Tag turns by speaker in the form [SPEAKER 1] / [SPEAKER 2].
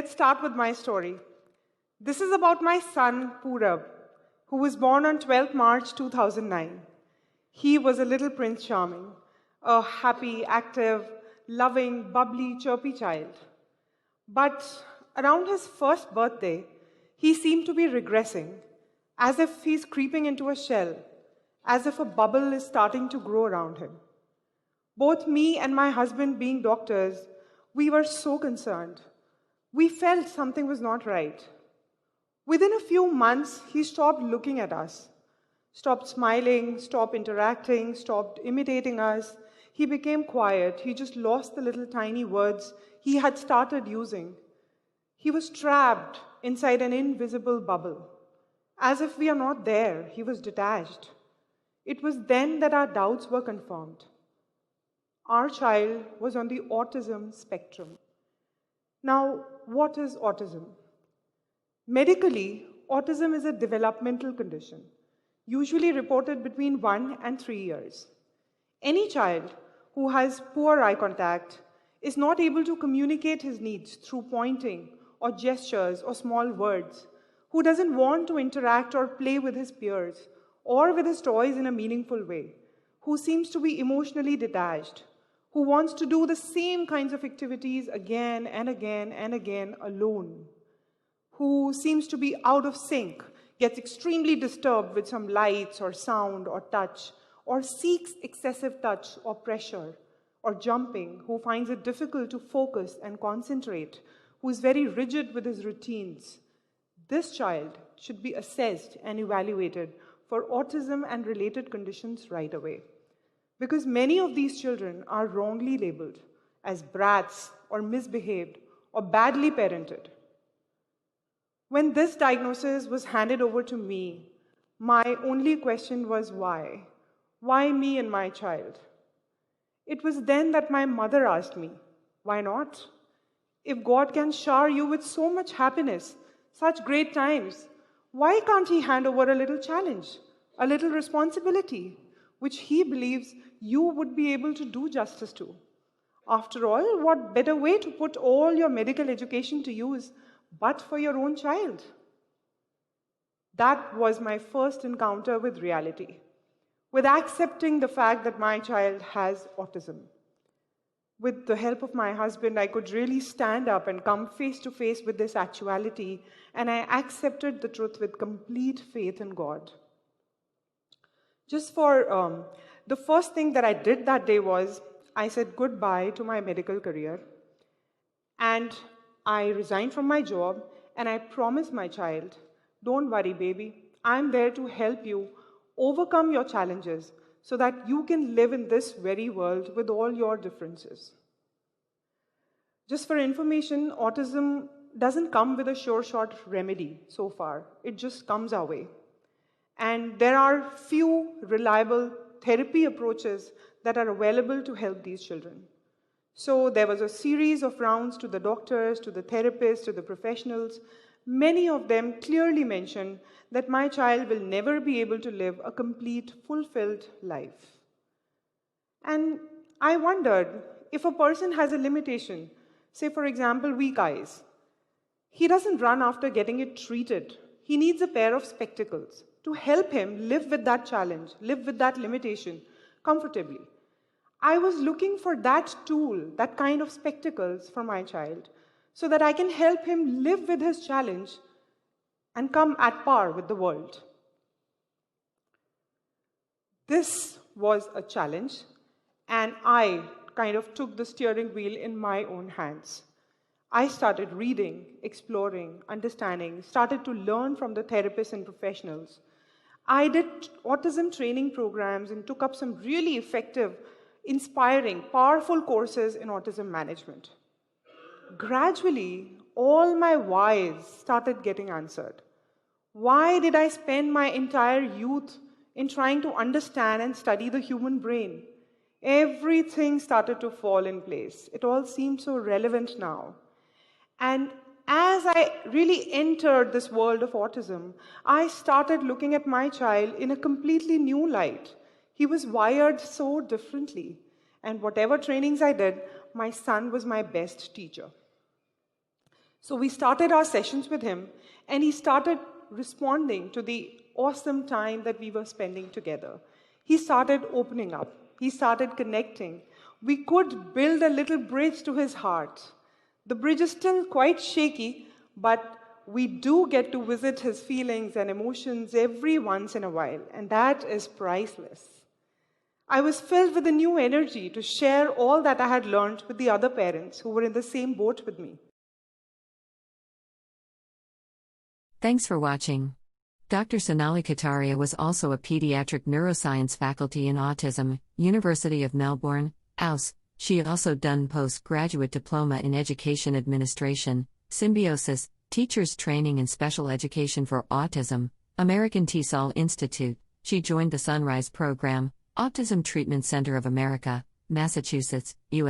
[SPEAKER 1] Let's start with my story. This is about my son, Purab, who was born on 12th March 2009. He was a little Prince Charming, a happy, active, loving, bubbly, chirpy child. But around his first birthday, he seemed to be regressing, as if he's creeping into a shell, as if a bubble is starting to grow around him. Both me and my husband, being doctors, we were so concerned. We felt something was not right. Within a few months, he stopped looking at us, stopped smiling, stopped interacting, stopped imitating us. He became quiet. He just lost the little tiny words he had started using. He was trapped inside an invisible bubble. As if we are not there, he was detached. It was then that our doubts were confirmed. Our child was on the autism spectrum. Now, what is autism? Medically, autism is a developmental condition, usually reported between 1 and 3 years. Any child who has poor eye contact is not able to communicate his needs through pointing or gestures or small words, who doesn't want to interact or play with his peers or with his toys in a meaningful way, who seems to be emotionally detached, who wants to do the same kinds of activities again and again and again alone, who seems to be out of sync, gets extremely disturbed with some lights or sound or touch, or seeks excessive touch or pressure, or jumping, who finds it difficult to focus and concentrate, who is very rigid with his routines. This child should be assessed and evaluated for autism and related conditions right away. Because many of these children are wrongly labeled as brats or misbehaved or badly parented. When this diagnosis was handed over to me, my only question was why? Why me and my child? It was then that my mother asked me, why not? If God can shower you with so much happiness, such great times, why can't He hand over a little challenge, a little responsibility, which He believes you would be able to do justice to? After all, what better way to put all your medical education to use but for your own child? That was my first encounter with reality, with accepting the fact that my child has autism. With the help of my husband, I could really stand up and come face to face with this actuality, and I accepted the truth with complete faith in God. Just for the first thing that I did that day was I said goodbye to my medical career, and I resigned from my job, and I promised my child, don't worry, baby, I'm there to help you overcome your challenges so that you can live in this very world with all your differences. Just for information, autism doesn't come with a sure-shot remedy so far. It just comes our way. And there are few reliable therapy approaches that are available to help these children. So there was a series of rounds to the doctors, to the therapists, to the professionals. Many of them clearly mentioned that my child will never be able to live a complete, fulfilled life. And I wondered, if a person has a limitation, say for example, weak eyes, he doesn't run after getting it treated. He needs a pair of spectacles to help him live with that challenge, live with that limitation comfortably. I was looking for that tool, that kind of spectacles for my child, so that I can help him live with his challenge and come at par with the world. This was a challenge, and I kind of took the steering wheel in my own hands. I started reading, exploring, understanding, started to learn from the therapists and professionals. I did autism training programs and took up some really effective, inspiring, powerful courses in autism management. Gradually, all my whys started getting answered. Why did I spend my entire youth in trying to understand and study the human brain? Everything started to fall in place. It all seemed so relevant now. And as I really entered this world of autism, I started looking at my child in a completely new light. He was wired so differently. And whatever trainings I did, my son was my best teacher. So we started our sessions with him, and he started responding to the awesome time that we were spending together. He started opening up. He started connecting. We could build a little bridge to his heart. The bridge is still quite shaky, but we do get to visit his feelings and emotions every once in a while, and that is priceless. I was filled with a new energy to share all that I had learned with the other parents who were in the same boat with me.
[SPEAKER 2] Thanks for watching. Dr. Sonali Kataria was also a pediatric neuroscience faculty in autism, University of Melbourne, AUS. She also done postgraduate diploma in education administration, symbiosis, teachers training and special education for autism, American TESOL Institute. She joined the Sunrise Program, Autism Treatment Center of America, Massachusetts, U.S.